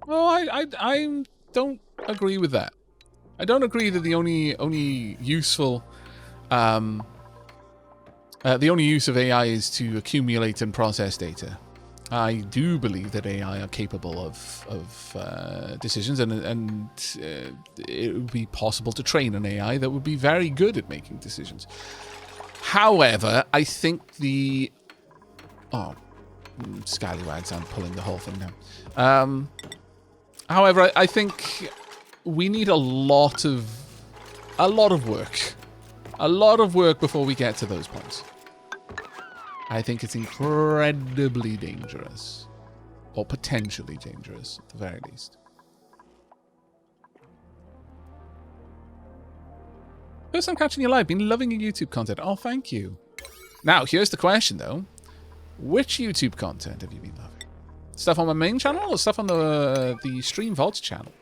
Well, I don't agree with that. I don't agree that the only useful the only use of AI is to accumulate and process data. I do believe that AI are capable of decisions, and it would be possible to train an AI that would be very good at making decisions. However, I think the... Oh, scallywags, I'm pulling the whole thing down. However, I think we need a lot of work. A lot of work before we get to those points. I think it's incredibly dangerous. Or potentially dangerous, at the very least. First time catching you live. Been loving your YouTube content. Oh, thank you. Now, here's the question, though. Which YouTube content have you been loving? Stuff on my main channel or stuff on the Stream Vaults channel?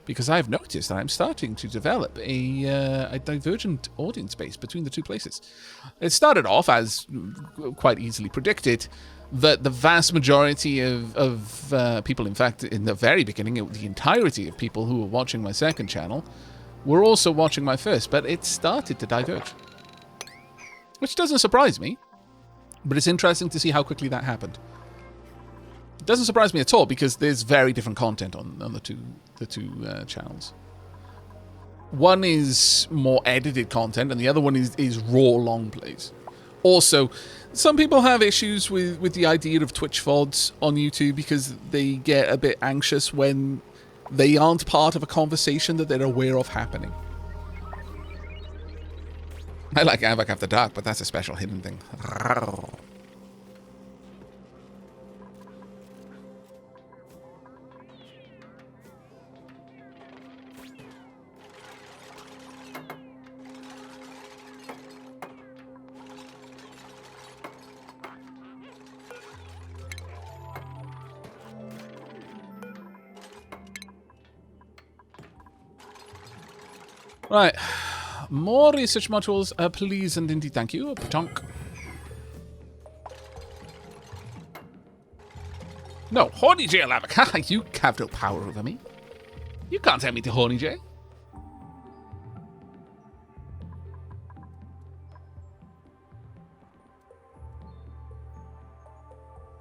Because I've noticed that I'm starting to develop a divergent audience base between the two places. It started off, as quite easily predicted, that the vast majority of people, in fact, in the very beginning, the entirety of people who were watching my second channel were also watching my first, but it started to diverge. Which doesn't surprise me, but it's interesting to see how quickly that happened. It doesn't surprise me at all because there's very different content on the two channels. One is more edited content, and the other one is raw long plays. Also, some people have issues with the idea of Twitch VODs on YouTube because they get a bit anxious when they aren't part of a conversation that they're aware of happening. I like Aavak After Dark, but that's a special hidden thing. Right. More research modules, please and indeed thank you. Patonk. No, Horny J, Aavak. You have no power over me. You can't tell me to Horny J.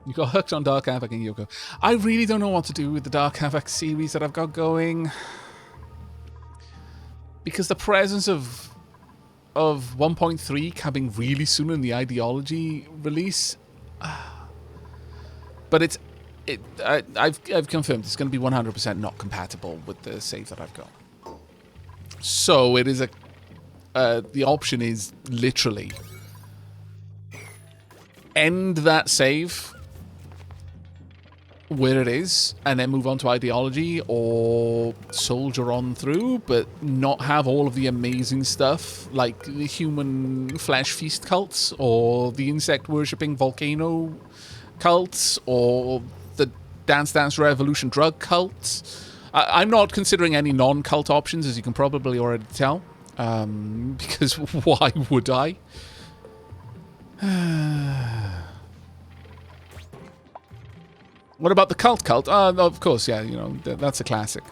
You got hooked on Dark Aavak and Yoko. I really don't know what to do with the Dark Aavak series that I've got going. Because the presence of 1.3 coming really soon in the ideology release, but I've confirmed it's going to be 100% not compatible with the save that I've got. So it is the option is literally end that save where it is and then move on to ideology, or soldier on through but not have all of the amazing stuff like the human flesh feast cults or the insect worshipping volcano cults or the Dance Dance Revolution drug cults. I'm not considering any non-cult options, as you can probably already tell, because why would I? What about the cult? Of course, yeah, you know, that's a classic.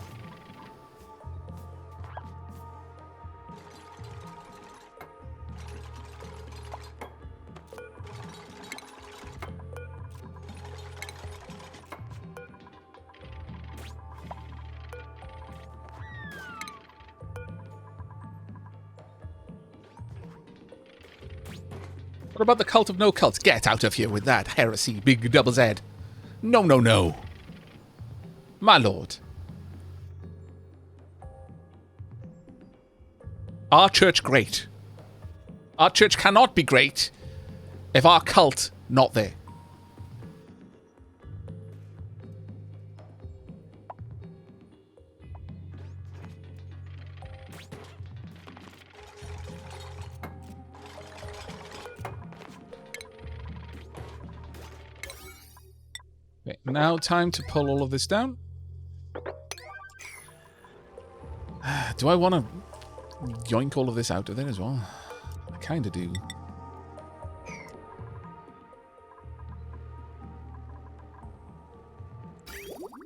What about the cult of no cults? Get out of here with that heresy, big double Z. No, no, no. My lord. Our church great. Our church cannot be great if our cult not there. Okay, now time to pull all of this down. Do I want to yoink all of this out of there as well? I kind of do.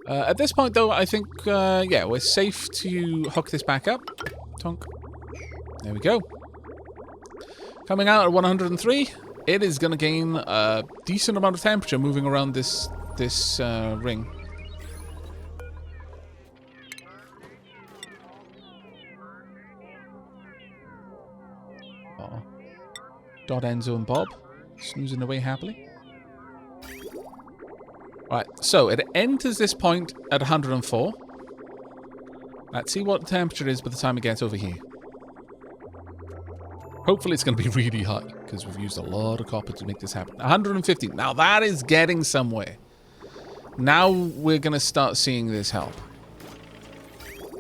At this point, though, I think, yeah, we're safe to hook this back up. Tonk. There we go. Coming out at 103, it is going to gain a decent amount of temperature moving around this ring. Oh. Dot Enzo and Bob snoozing away happily. Right, so it enters this point at 104. Let's see what the temperature is by the time it gets over here. Hopefully it's going to be really high, because we've used a lot of copper to make this happen. 150. Now that is getting somewhere. Now we're going to start seeing this help.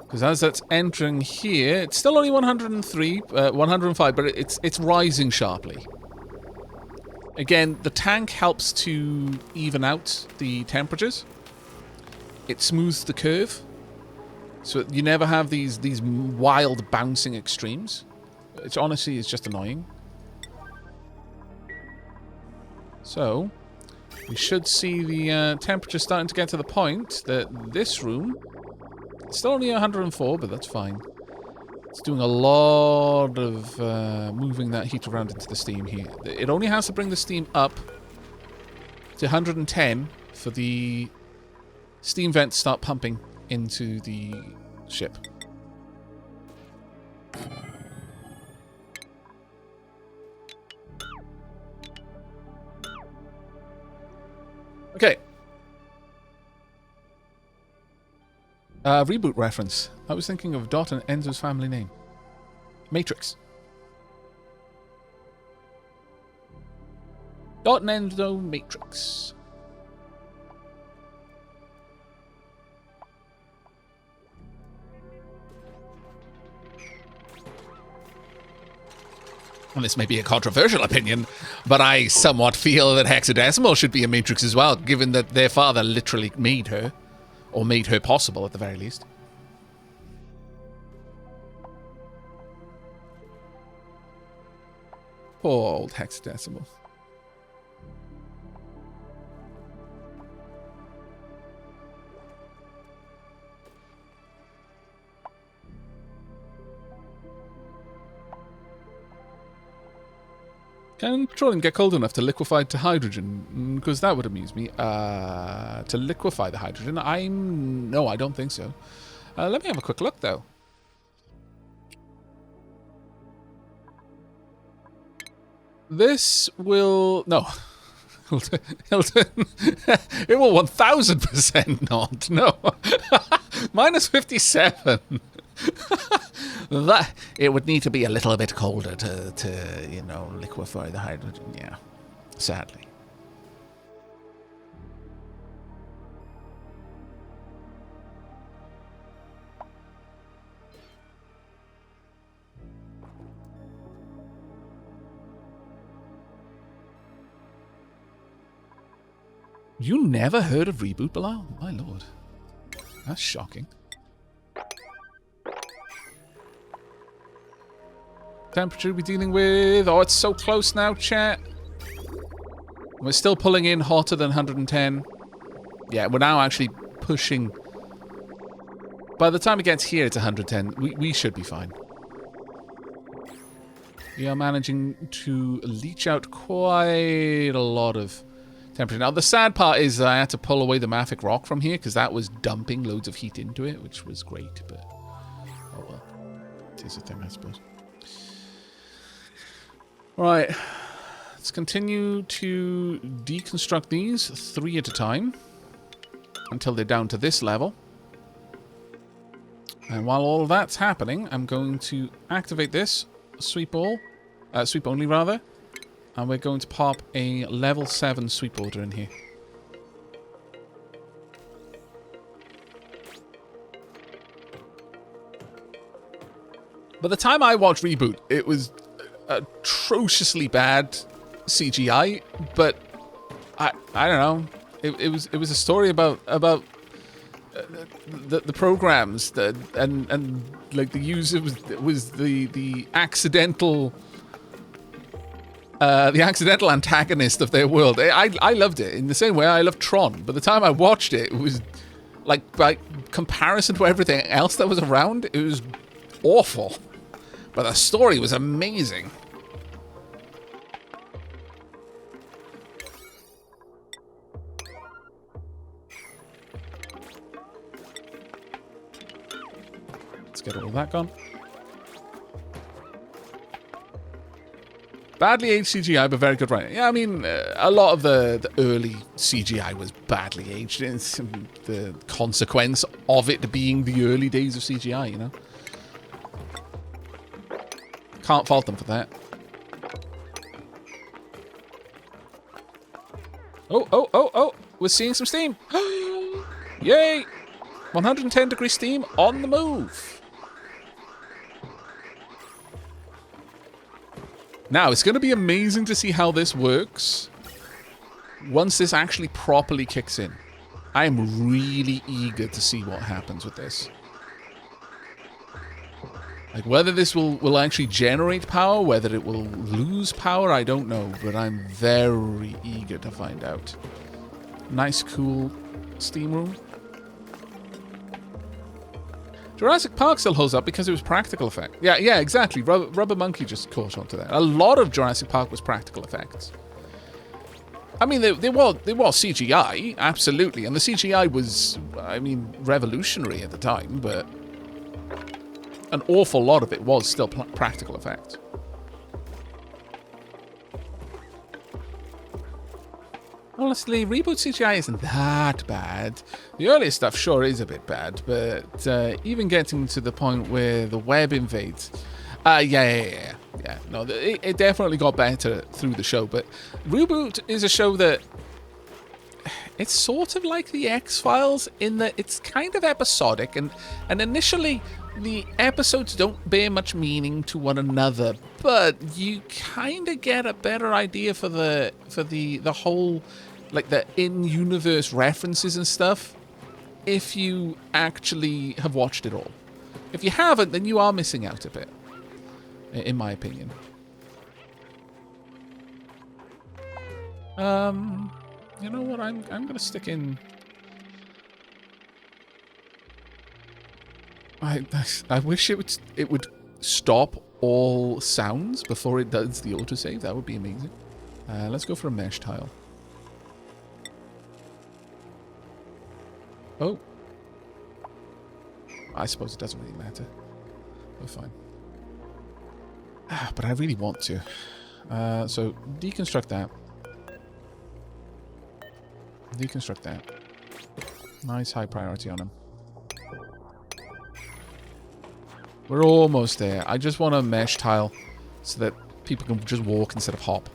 Because as that's entering here, it's still only 103, 105, but it's rising sharply. Again, the tank helps to even out the temperatures. It smooths the curve, so you never have these wild bouncing extremes. Which honestly is just annoying. So, we should see the temperature starting to get to the point that this room, it's still only 104, but that's fine. It's doing a lot of moving that heat around into the steam here. It only has to bring the steam up to 110 for the steam vents to start pumping into the ship. Okay. Reboot reference. I was thinking of Dot and Enzo's family name. Matrix. Dot and Enzo Matrix. And this may be a controversial opinion, but I somewhat feel that Hexadecimal should be a Matrix as well, given that their father literally made her. Or made her possible, at the very least. Poor old Hexadecimal. Can petroleum get cold enough to liquefy to hydrogen? Because that would amuse me. To liquefy the hydrogen? No, I don't think so. Let me have a quick look, though. This will... No. Hilton. It will 1000% not. No. Minus 57. That it would need to be a little bit colder to you know, liquefy the hydrogen. Yeah, sadly. You never heard of Reboot, Bilal? My lord, that's shocking. Temperature we're dealing with. Oh, it's so close now, chat. We're still pulling in hotter than 110. Yeah, we're now actually pushing. By the time it gets here, it's 110. We should be fine. We are managing to leach out quite a lot of temperature. Now, the sad part is I had to pull away the mafic rock from here because that was dumping loads of heat into it, which was great, but oh well. It is a thing, I suppose. Right, let's continue to deconstruct these 3 at a time until they're down to this level. And while all of that's happening, I'm going to activate this sweep only rather, and we're going to pop a level 7 sweep order in here. By the time I watched Reboot, it was atrociously bad CGI, but I don't know. It was a story about the programs that and like the use it was the accidental antagonist of their world. I loved it in the same way I loved Tron. By the time I watched it, it was Like, by comparison to everything else that was around, it was awful. But the story was amazing. Let's get all that gone. Badly aged CGI, but very good writing. Yeah, I mean, a lot of the early CGI was badly aged. It's the consequence of it being the early days of CGI, you know? Can't fault them for that. Oh. We're seeing some steam. Yay! 110 degree steam on the move. Now, it's going to be amazing to see how this works once this actually properly kicks in. I am really eager to see what happens with this. Like, whether this will actually generate power, whether it will lose power, I don't know. But I'm very eager to find out. Nice, cool steam room. Jurassic Park still holds up because it was practical effect. Yeah, exactly. Rubber Monkey just caught on to that. A lot of Jurassic Park was practical effects. I mean, there was CGI, absolutely. And the CGI was, I mean, revolutionary at the time, but an awful lot of it was still practical effects. Honestly, reboot CGI isn't that bad. The earlier stuff sure is a bit bad, but even getting to the point where the web invades... Yeah. No, it definitely got better through the show, but Reboot is a show that... It's sort of like the X-Files in that it's kind of episodic, and initially the episodes don't bear much meaning to one another, but you kind of get a better idea for the whole, like, the in-universe references and stuff if you actually have watched it all. If you haven't, then you are missing out a bit, in my opinion. You know what? I'm gonna stick in. I wish it would stop all sounds before it does the autosave. That would be amazing. Let's go for a mesh tile. Oh. I suppose it doesn't really matter. We're fine. But I really want to. So deconstruct that. Deconstruct that. Nice high priority on him. We're almost there. I just want a mesh tile so that people can just walk instead of hop.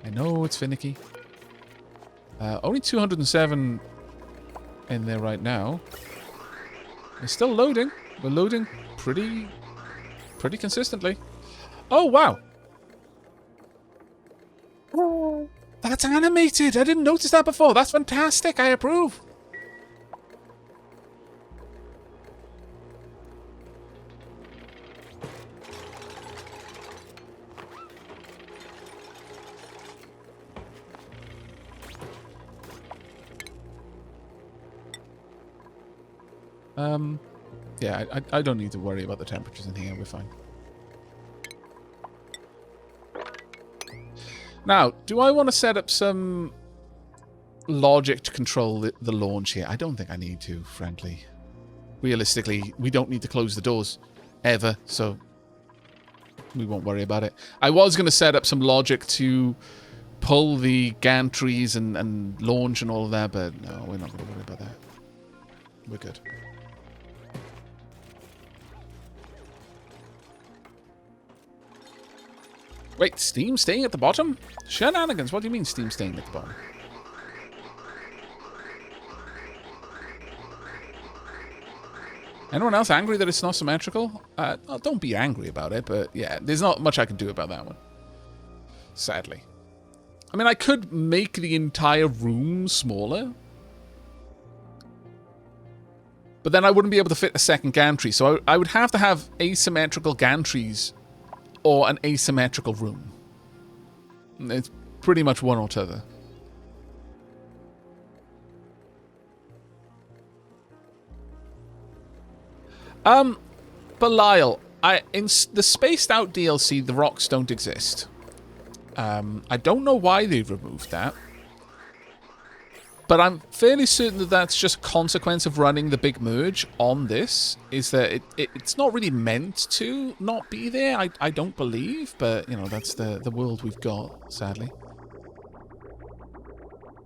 I know it's finicky. Only 207 in there right now. It's still loading. We're loading pretty consistently. Oh, wow. Oh, that's animated. I didn't notice that before. That's fantastic. I approve. Yeah, I don't need to worry about the temperatures in here. We're fine. Now, do I want to set up some logic to control the launch here? I don't think I need to, frankly. Realistically, we don't need to close the doors ever, so we won't worry about it. I was going to set up some logic to pull the gantries and launch and all of that, but no, we're not going to worry about that. We're good. Wait, steam staying at the bottom? Shenanigans, what do you mean steam staying at the bottom? Anyone else angry that it's not symmetrical? Well, don't be angry about it, but yeah, there's not much I can do about that one. Sadly. I mean, I could make the entire room smaller, but then I wouldn't be able to fit a second gantry, so I would have to have asymmetrical gantries or an asymmetrical room. It's pretty much one or t'other. Belial, in the Spaced Out DLC, the rocks don't exist. I don't know why they've removed that. But I'm fairly certain that that's just a consequence of running the big merge on this. Is that it's not really meant to not be there, I don't believe. But, you know, that's the world we've got, sadly.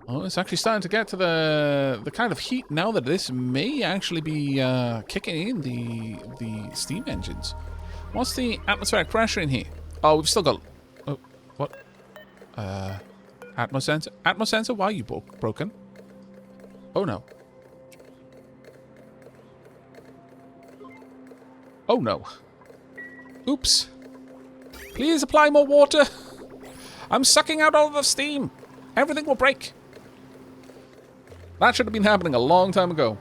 Oh, it's actually starting to get to the kind of heat now that this may actually be kicking in the steam engines. What's the atmospheric pressure in here? Oh, we've still got... Oh, what? Atmosensor? Atmosensor, why are you broken? Oh, no. Oh, no. Oops. Please apply more water. I'm sucking out all of the steam. Everything will break. That should have been happening a long time ago.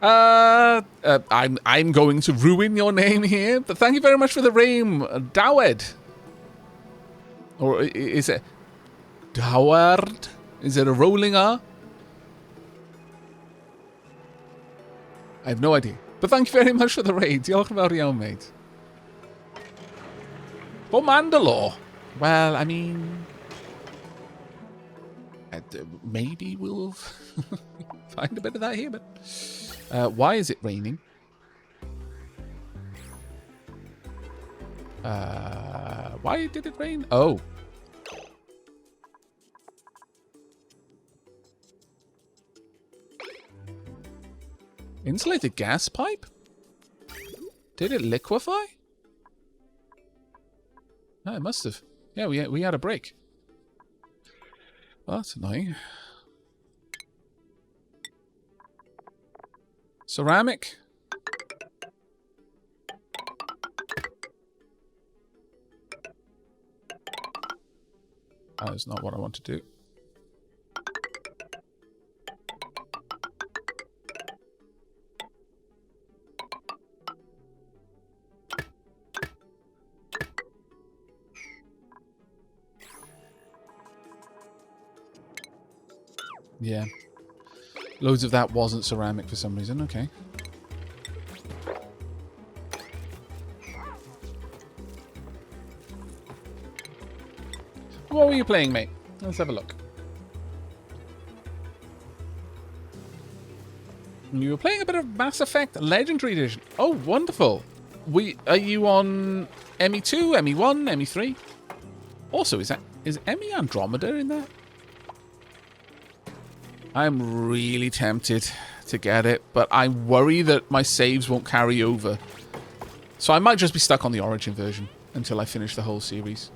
I'm going to ruin your name here, but thank you very much for the rain, Dawed. Or is it Daward? Is it a rolling R? I have no idea. But thank you very much for the raid. Diolch yn fawr iawn, mate. For Mandalore. Well, I mean... maybe we'll find a bit of that here, but... why is it raining? Why did it rain? Oh. Insulated gas pipe? Did it liquefy? No, it must have. Yeah, we had a break. Well, that's annoying. Ceramic. That is not what I want to do. Yeah. Loads of that wasn't ceramic for some reason. Okay. What were you playing, mate? Let's have a look. You were playing a bit of Mass Effect Legendary Edition. Oh, wonderful. Are you on ME2, ME1, ME3? Also, is ME Andromeda in there? I'm really tempted to get it, but I worry that my saves won't carry over. So I might just be stuck on the Origin version until I finish the whole series.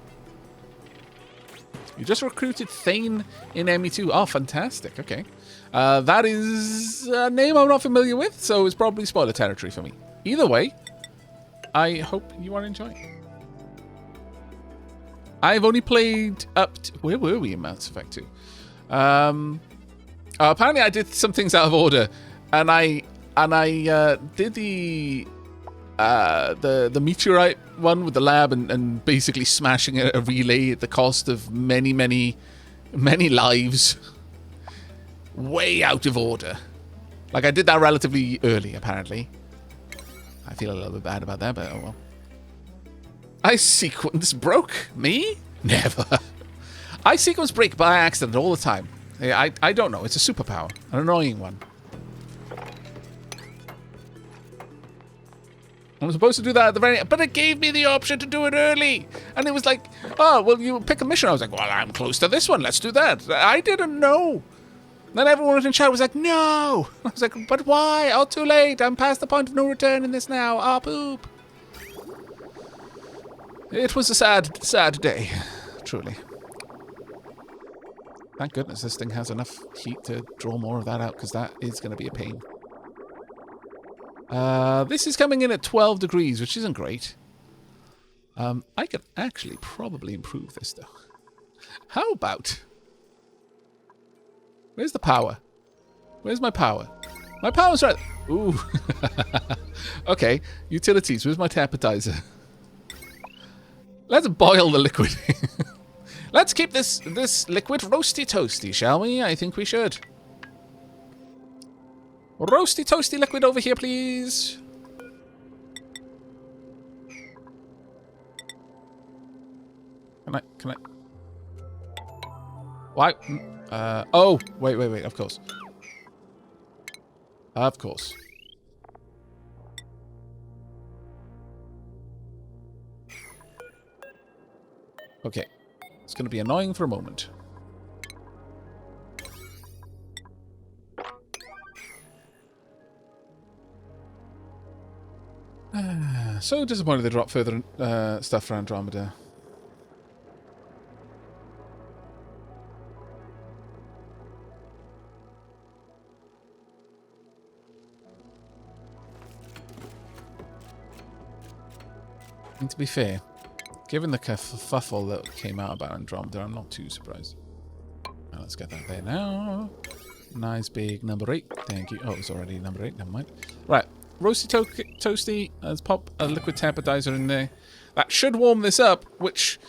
You just recruited Thane in ME2. Oh, fantastic. Okay. That is a name I'm not familiar with, so it's probably spoiler territory for me. Either way, I hope you are enjoying. I've only played up to... Where were we in Mass Effect 2? Apparently I did some things out of order, and I did the meteorite one with the lab and basically smashing a relay at the cost of many lives. Way out of order. Like, I did that relatively early, apparently. I feel a little bit bad about that, but oh well. I sequence broke? Me? Never. I sequence break by accident all the time. I don't know. It's a superpower. An annoying one. I'm supposed to do that at the very end, but it gave me the option to do it early. And it was like, oh, well, you pick a mission. I was like, well, I'm close to this one. Let's do that. I didn't know. Then everyone in chat was like, no. I was like, but why? Oh, too late. I'm past the point of no return in this now. Ah, poop. It was a sad day. Truly. Thank goodness this thing has enough heat to draw more of that out, because that is going to be a pain. This is coming in at 12 degrees, which isn't great. I could actually probably improve this, though. How about... Where's the power? Where's my power? My power's right... Ooh. Okay, utilities. Where's my appetizer? Let's boil the liquid. Let's keep this liquid roasty toasty, shall we? I think we should. Roasty toasty liquid over here, please. Can I? Why? Oh, wait, of course. Of course. Okay. It's going to be annoying for a moment. So disappointed they dropped further stuff for Andromeda. And to be fair, given the kerfuffle that came out about Andromeda, I'm not too surprised. Now let's get that there now. Nice big number 8. Thank you. Oh, it's already number 8. Never mind. Right. Roasty toasty. Let's pop a liquid temperizer in there. That should warm this up, which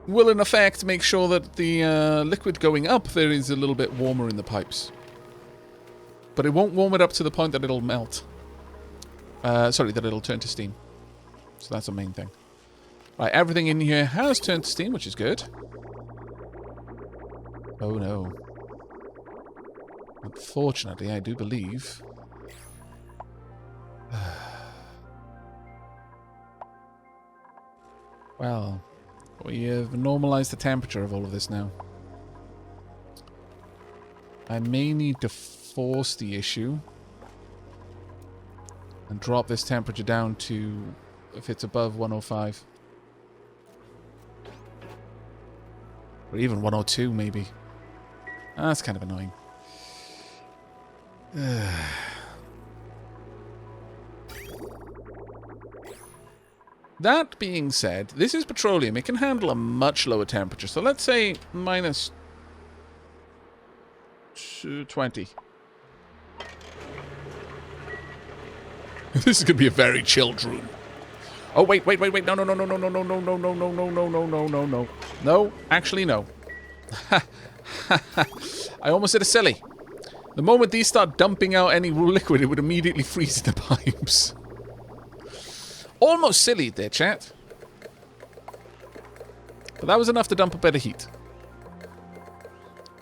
will in effect make sure that the liquid going up there is a little bit warmer in the pipes. But it won't warm it up to the point that it'll melt. Sorry, that it'll turn to steam. So that's the main thing. Right, everything in here has turned to steam, which is good. Oh no. Unfortunately, I do believe... Well, we have normalized the temperature of all of this now. I may need to force the issue and drop this temperature down to if it's above 105. Or even 102 maybe. That's kind of annoying. That being said, this is petroleum. It can handle a much lower temperature. So let's say minus 20. This is going to be a very chilled room. Oh, wait. No. No, actually, no. I almost did a silly. The moment these start dumping out any liquid, it would immediately freeze the pipes. Almost silly there, chat. But that was enough to dump a bit of heat.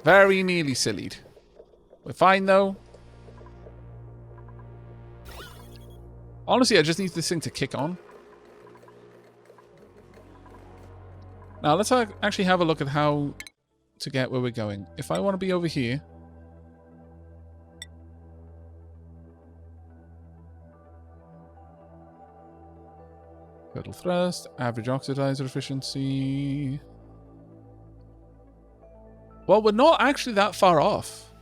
Very nearly sillied. We're fine, though. Honestly, I just need this thing to kick on. Now, let's actually have a look at how to get where we're going. If I want to be over here... Total thrust, average oxidizer efficiency... Well, we're not actually that far off.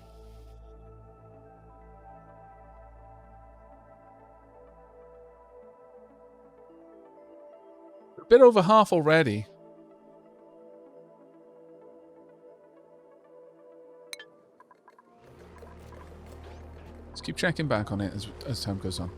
We're a bit over half already. Let's keep checking back on it as time goes on.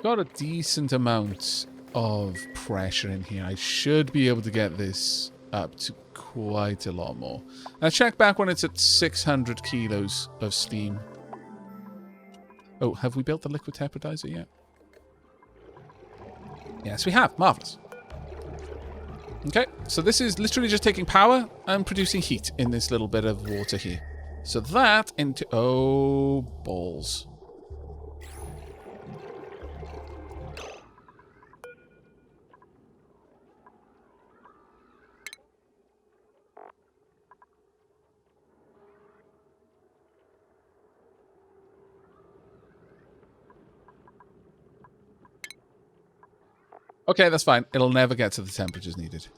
Got a decent amount of pressure in here. I should be able to get this up to quite a lot more. Now check back when it's at 600 kilos of steam. Oh, have we built the liquid temperizer yet? Yes, we have. Marvelous. Okay, so this is literally just taking power and producing heat in this little bit of water here. So that into... Oh, balls. Okay, that's fine. It'll never get to the temperatures needed.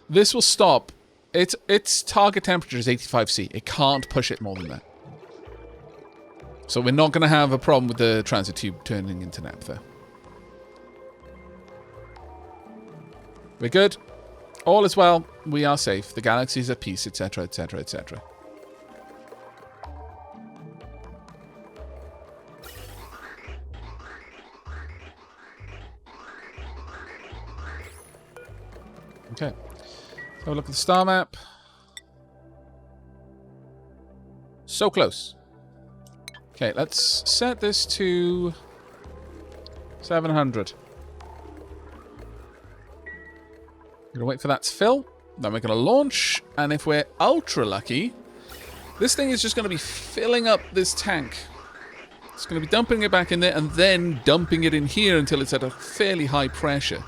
This will stop. Its target temperature is 85°C. It can't push it more than that. So we're not going to have a problem with the transit tube turning into naphtha. We're good. All is well. We are safe. The galaxy is at peace, etc., etc., etc. Okay. So have a look at the star map. So close. Okay, let's set this to 700. We're going to wait for that to fill. Then we're going to launch. And if we're ultra lucky, this thing is just going to be filling up this tank. It's going to be dumping it back in there and then dumping it in here until it's at a fairly high pressure.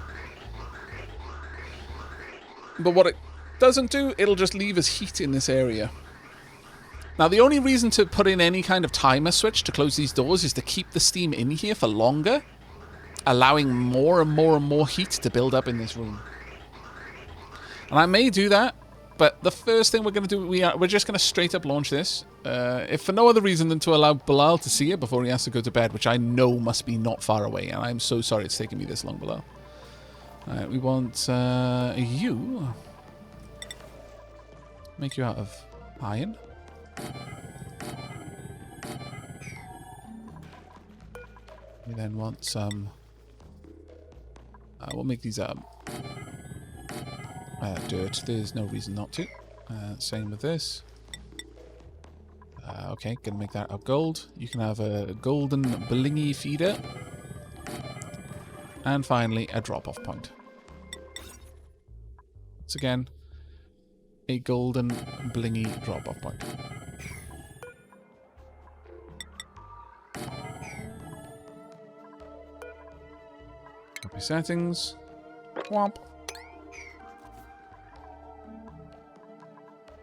But what it doesn't do, it'll just leave us heat in this area. Now, the only reason to put in any kind of timer switch to close these doors is to keep the steam in here for longer, allowing more and more and more heat to build up in this room. And I may do that, but the first thing we're going to do, we're just going to straight up launch this. If for no other reason than to allow Bilal to see it before he has to go to bed, which I know must be not far away, and I'm so sorry it's taken me this long, Bilal. Alright, we want you. Make you out of iron. We then want some... we'll make these dirt. There's no reason not to. Same with this. Okay, gonna make that out gold. You can have a golden blingy feeder. And finally, a drop-off point. Once again, a golden blingy drop-off point. Copy settings. Womp.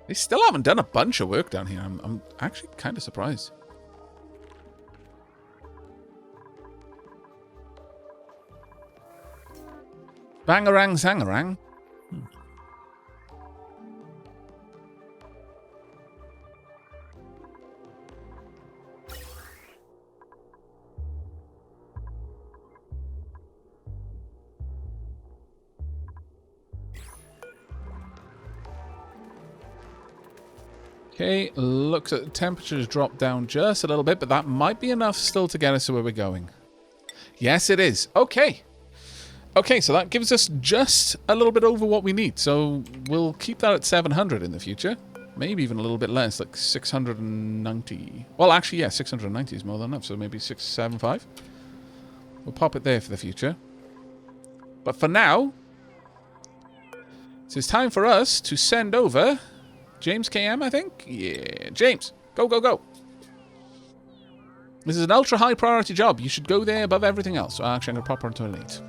They still haven't done a bunch of work down here. I'm actually kind of surprised. Bangarang Zangarang. Okay, looks at the temperature's dropped down just a little bit, but that might be enough still to get us to where we're going. Yes, it is. Okay. Okay, so that gives us just a little bit over what we need. So we'll keep that at 700 in the future. Maybe even a little bit less, like 690. Well, actually, yeah, 690 is more than enough. So maybe 675. We'll pop it there for the future. But for now, it's time for us to send over James KM, I think? Yeah, James, go, go, go. This is an ultra high priority job. You should go there above everything else. Well, actually, I'm going to pop her into an 8.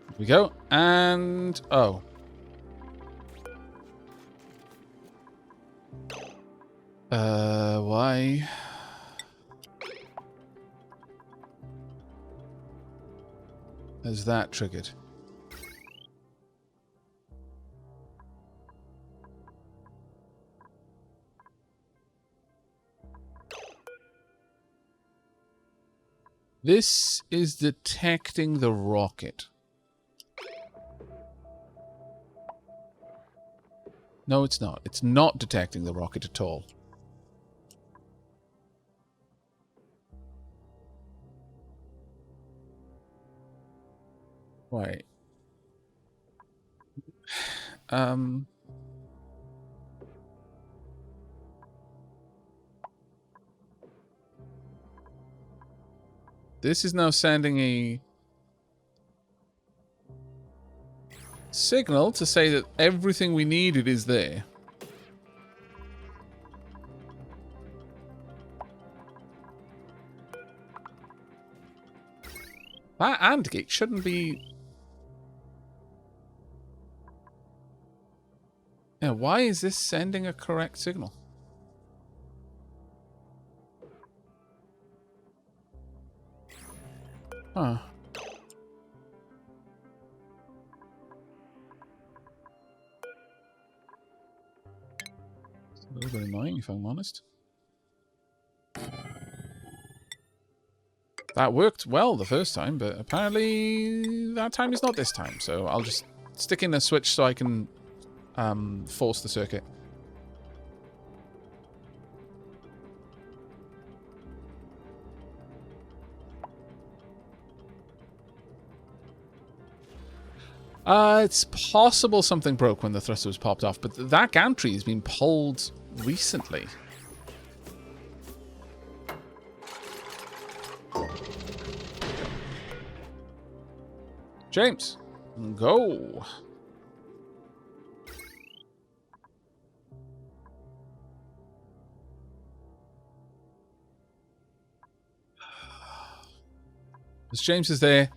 Here we go. And... oh. Why? Is that triggered? This is detecting the rocket. No, it's not. It's not detecting the rocket at all. Wait. This is now sending a signal to say that everything we needed is there. That AND gate shouldn't be... yeah, why is this sending a correct signal? Huh. little bit annoying, if I'm honest. That worked well the first time, but apparently that time is not this time. So I'll just stick in a switch so I can force the circuit. It's possible something broke when the thruster was popped off, but that gantry has been pulled recently. James, go. As James is there,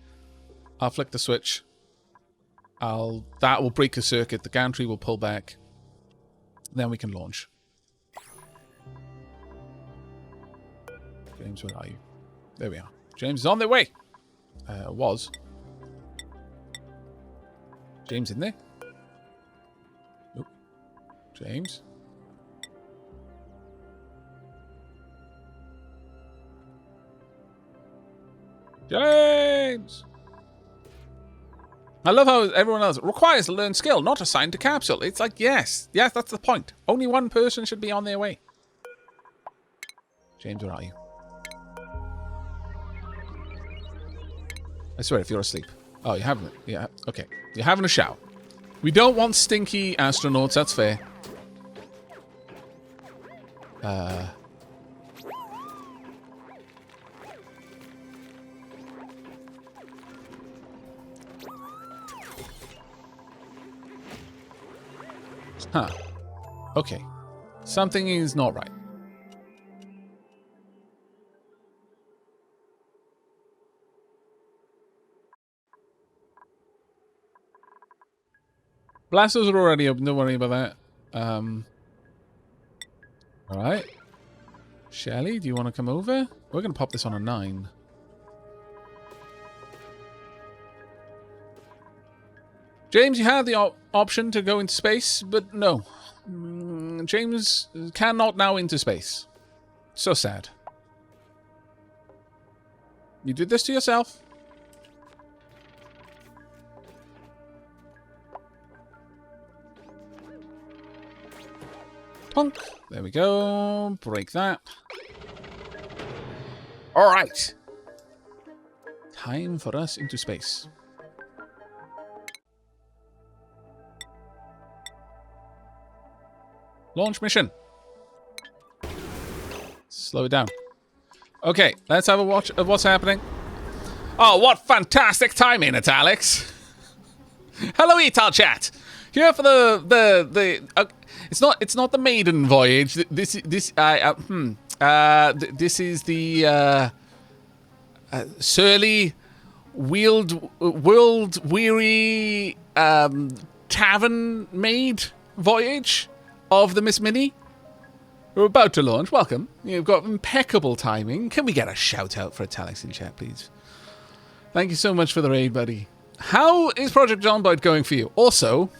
I'll flick the switch. That will break the circuit. The gantry will pull back. Then we can launch. James, where are you? There we are. James is on their way. Was. James in there? Nope. James? James! I love how everyone else requires a learned skill, not assigned to capsule. It's like, yes, that's the point. Only one person should be on their way. James, where are you? I swear, if you're asleep. Oh, you're having it. Yeah, okay. You're having a shower. We don't want stinky astronauts, that's fair. Huh. Okay. Something is not right. Blasters are already open, don't worry about that. Alright. Shelly, do you want to come over? We're going to pop this on a 9. James, you have the option to go into space, but no. James cannot now into space. So sad. You did this to yourself. Punk. There we go. Break that. Alright. Time for us into space. Launch mission. Slow it down. Okay, let's have a watch of what's happening. Oh, what fantastic timing, it's Alex. Hello, Etal chat. Here for it's not the maiden voyage. This is the surly, world weary tavern maid voyage of the Miss Minnie. We're about to launch. Welcome. You've got impeccable timing. Can we get a shout out for Alex in chat, please? Thank you so much for the raid, buddy. How is Project Zomboid going for you? Also,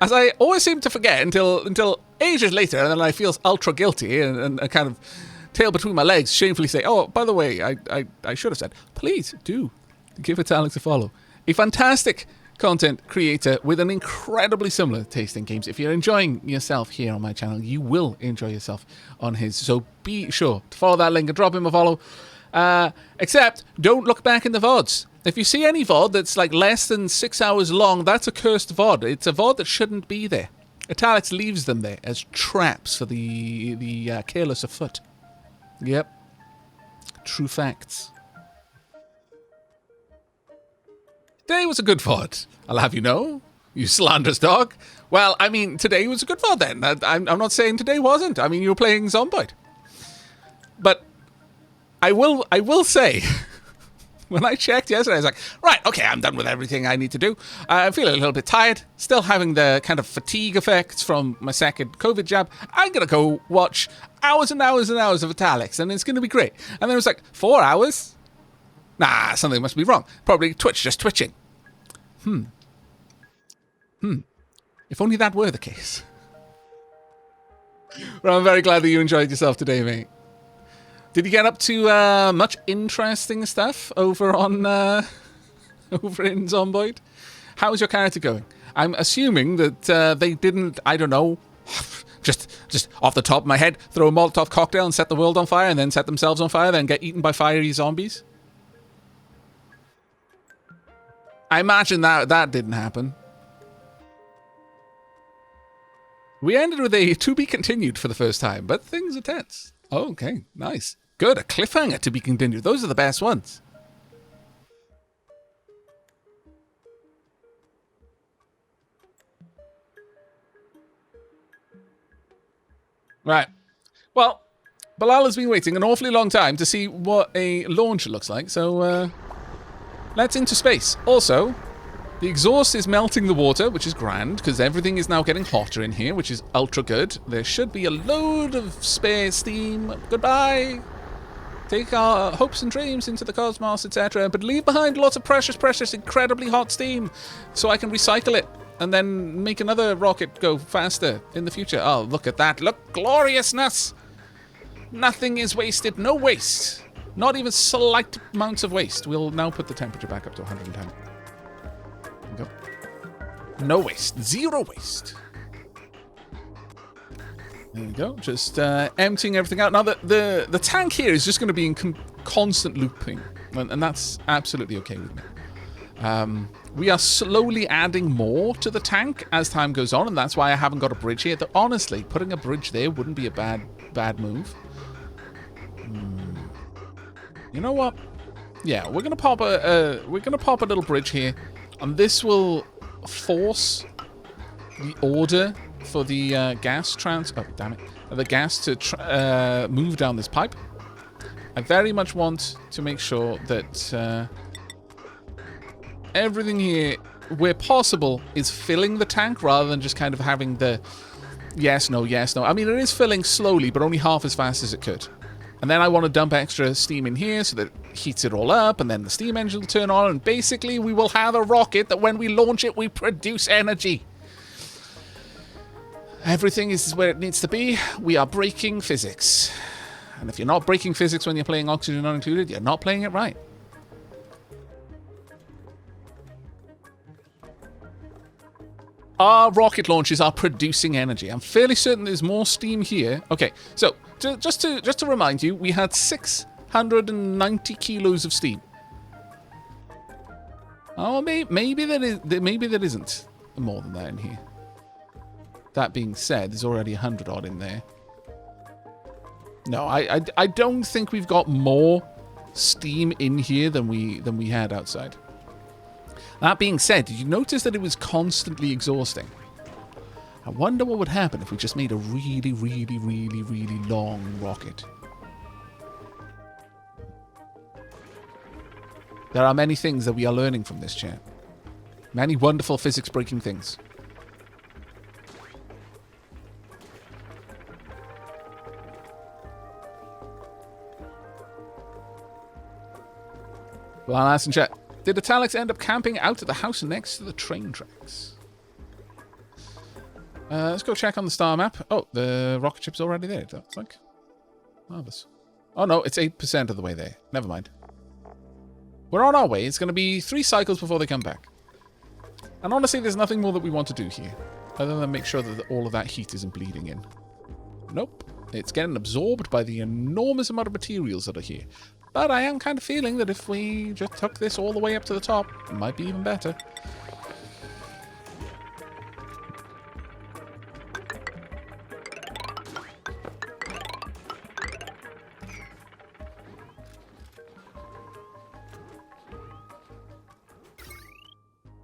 as I always seem to forget until ages later, and then I feel ultra guilty and I kind of tail between my legs, shamefully say, oh, by the way, I should have said, please do give Alex a follow. A fantastic content creator with an incredibly similar taste in games. If you're enjoying yourself here on my channel, you will enjoy yourself on his. So be sure to follow that link and drop him a follow. Except, don't look back in the VODs. If you see any VOD that's like less than 6 hours long, that's a cursed VOD. It's a VOD that shouldn't be there. Alex leaves them there as traps for the careless of foot. Yep. True facts. Today was a good VOD, I'll have you know. You slanderous dog. Well, I mean, today was a good VOD then. I'm not saying today wasn't. I mean, you were playing Zomboid. But I will say, when I checked yesterday, I was like, right, okay, I'm done with everything I need to do. I'm feeling a little bit tired, still having the kind of fatigue effects from my second COVID jab. I'm going to go watch hours and hours and hours of Alex, and it's going to be great. And then it was like, 4 hours? Nah, something must be wrong. Probably Twitch just twitching. If only that were the case. Well, I'm very glad that you enjoyed yourself today, mate. Did you get up to much interesting stuff over on over in Zomboid? How's your character going? I'm assuming that they didn't, I don't know, just off the top of my head, throw a Molotov cocktail and set the world on fire and then set themselves on fire, then get eaten by fiery zombies. I imagine that didn't happen. We ended with a to be continued for the first time, but things are tense. Oh, okay, nice. Good, a cliffhanger to be continued. Those are the best ones. Right. Well, Bilal has been waiting an awfully long time to see what a launch looks like, so let's into space. Also, the exhaust is melting the water, which is grand, because everything is now getting hotter in here, which is ultra good. There should be a load of spare steam. Goodbye. Take our hopes and dreams into the cosmos, etc. But leave behind lots of precious, incredibly hot steam so I can recycle it and then make another rocket go faster in the future. Oh, look at that. Look, gloriousness. Nothing is wasted. No waste. Not even slight amounts of waste. We'll now put the temperature back up to 110. Go. No waste. Zero waste. There we go. Just emptying everything out. Now, the tank here is just going to be in constant looping. And that's absolutely okay with me. We are slowly adding more to the tank as time goes on. And that's why I haven't got a bridge here. Though, honestly, putting a bridge there wouldn't be a bad move. You know what? Yeah, we're gonna pop a little bridge here, and this will force the order for the gas the gas to move down this pipe. I very much want to make sure that everything here, where possible, is filling the tank rather than just kind of having the yes, no, yes, no. I mean, it is filling slowly, but only half as fast as it could. And then I want to dump extra steam in here so that it heats it all up, and then the steam engine will turn on, and basically we will have a rocket that when we launch it, we produce energy. Everything is where it needs to be. We are breaking physics. And if you're not breaking physics when you're playing Oxygen Not Included, you're not playing it right. Our rocket launches are producing energy. I'm fairly certain there's more steam here. Okay, so just to remind you, we had 690 kilos of steam. Oh, maybe there isn't more than that in here. That being said, there's already 100 odd in there. No, I don't think we've got more steam in here than we had outside. That being said, did you notice that it was constantly exhausting? I wonder what would happen if we just made a really, really, really, really long rocket. There are many things that we are learning from this chat. Many wonderful physics-breaking things. Well, I'll ask in chat. Did Italics end up camping out at the house next to the train tracks? Let's go check on the star map. Oh, the rocket ship's already there, it looks like. Marvelous. Oh no, it's 8% of the way there. Never mind. We're on our way. It's going to be 3 cycles before they come back. And honestly, there's nothing more that we want to do here, other than make sure that all of that heat isn't bleeding in. Nope. It's getting absorbed by the enormous amount of materials that are here. But I am kind of feeling that if we just took this all the way up to the top, it might be even better.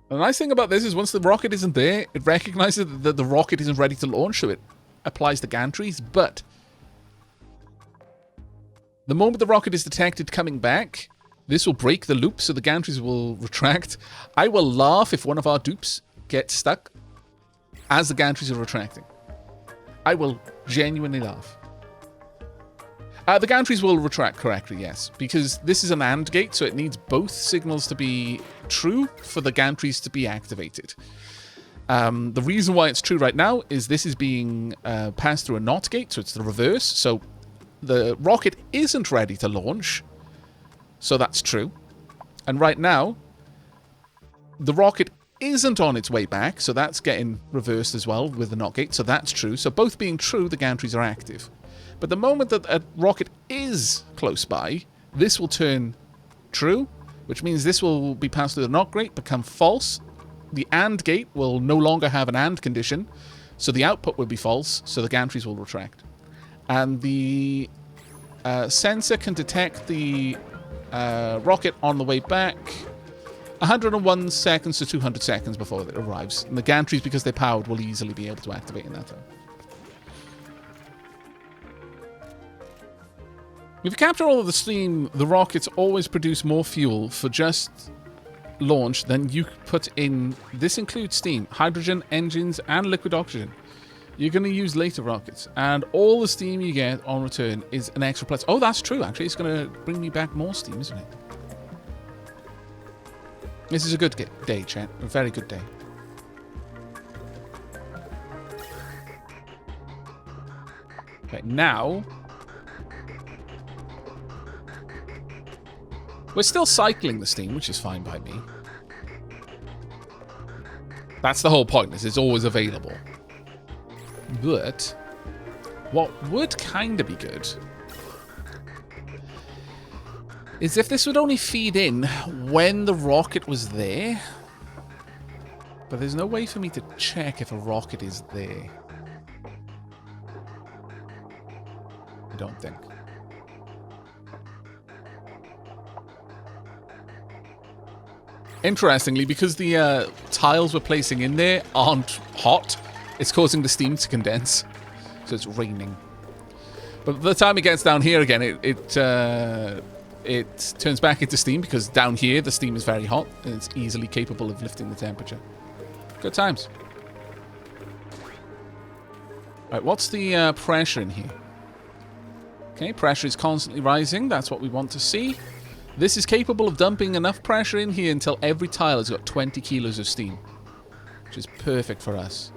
The nice thing about this is once the rocket isn't there, it recognizes that the rocket isn't ready to launch, so it applies the gantries, but the moment the rocket is detected coming back, this will break the loop, so the gantries will retract. I will laugh if one of our dupes gets stuck as the gantries are retracting. I will genuinely laugh. The gantries will retract correctly, yes, because this is an AND gate, so it needs both signals to be true for the gantries to be activated. The reason why it's true right now is this is being passed through a NOT gate, so it's the reverse. So the rocket isn't ready to launch, so that's true. And right now, the rocket isn't on its way back, so that's getting reversed as well with the NOT gate, so that's true. So both being true, the gantries are active. But the moment that a rocket is close by, this will turn true, which means this will be passed through the NOT gate, become false. The AND gate will no longer have an AND condition, so the output will be false, so the gantries will retract. And the sensor can detect the rocket on the way back 101 seconds to 200 seconds before it arrives. And the gantries, because they're powered, will easily be able to activate in that time. If you capture all of the steam, the rockets always produce more fuel for just launch than you put in. This includes steam, hydrogen, engines, and liquid oxygen. You're going to use later rockets, and all the steam you get on return is an extra plus. Oh, that's true, actually. It's going to bring me back more steam, isn't it? This is a good day, chat. A very good day. Okay, now we're still cycling the steam, which is fine by me. That's the whole point, is it's always available. But what would kind of be good is if this would only feed in when the rocket was there. But there's no way for me to check if a rocket is there. I don't think. Interestingly, because the tiles we're placing in there aren't hot, it's causing the steam to condense. So it's raining. But by the time it gets down here again, it turns back into steam, because down here the steam is very hot and it's easily capable of lifting the temperature. Good times. Right, what's the pressure in here? Okay, pressure is constantly rising. That's what we want to see. This is capable of dumping enough pressure in here until every tile has got 20 kilos of steam, which is perfect for us.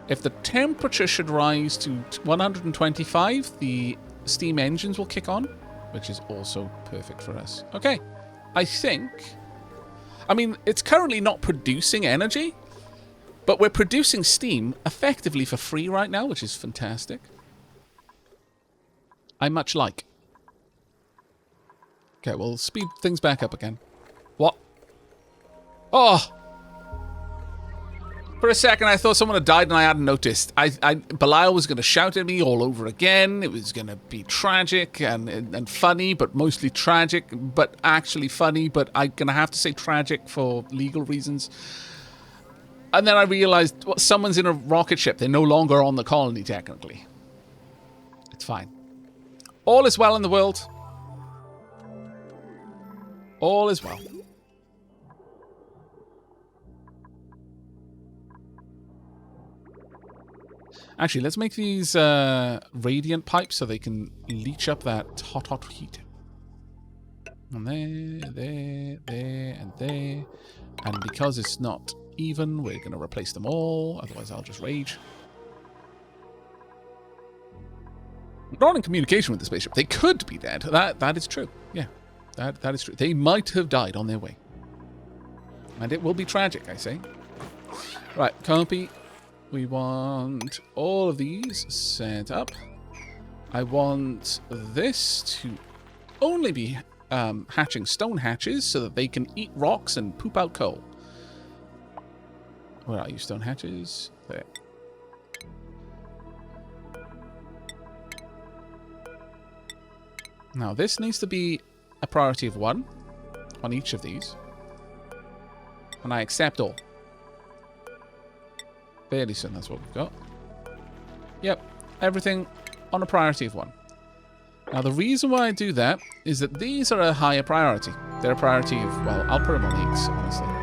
If the temperature should rise to 125, the steam engines will kick on, which is also perfect for us. Okay, I think... I mean, it's currently not producing energy, but we're producing steam effectively for free right now, which is fantastic. I much like. Okay, we'll speed things back up again. What? Oh! For a second, I thought someone had died and I hadn't noticed. Belial was going to shout at me all over again. It was going to be tragic and funny, but mostly tragic, but actually funny. But I'm going to have to say tragic for legal reasons. And then I realized, well, someone's in a rocket ship. They're no longer on the colony, technically. It's fine. All is well in the world. All is well. Actually, let's make these radiant pipes so they can leach up that hot heat. And there, and there. And because it's not even, we're going to replace them all. Otherwise, I'll just rage. We're not in communication with the spaceship. They could be dead. That is true. Yeah, that is true. They might have died on their way. And it will be tragic, I say. Right, copy. We want all of these set up. I want this to only be hatching stone hatches so that they can eat rocks and poop out coal. Where are you, stone hatches? There. Now, this needs to be a priority of 1 on each of these. And I accept all. Fairly soon, that's what we've got. Yep, everything on a priority of 1. Now, the reason why I do that is that these are a higher priority. They're a priority of, well, I'll put them on 8s, honestly.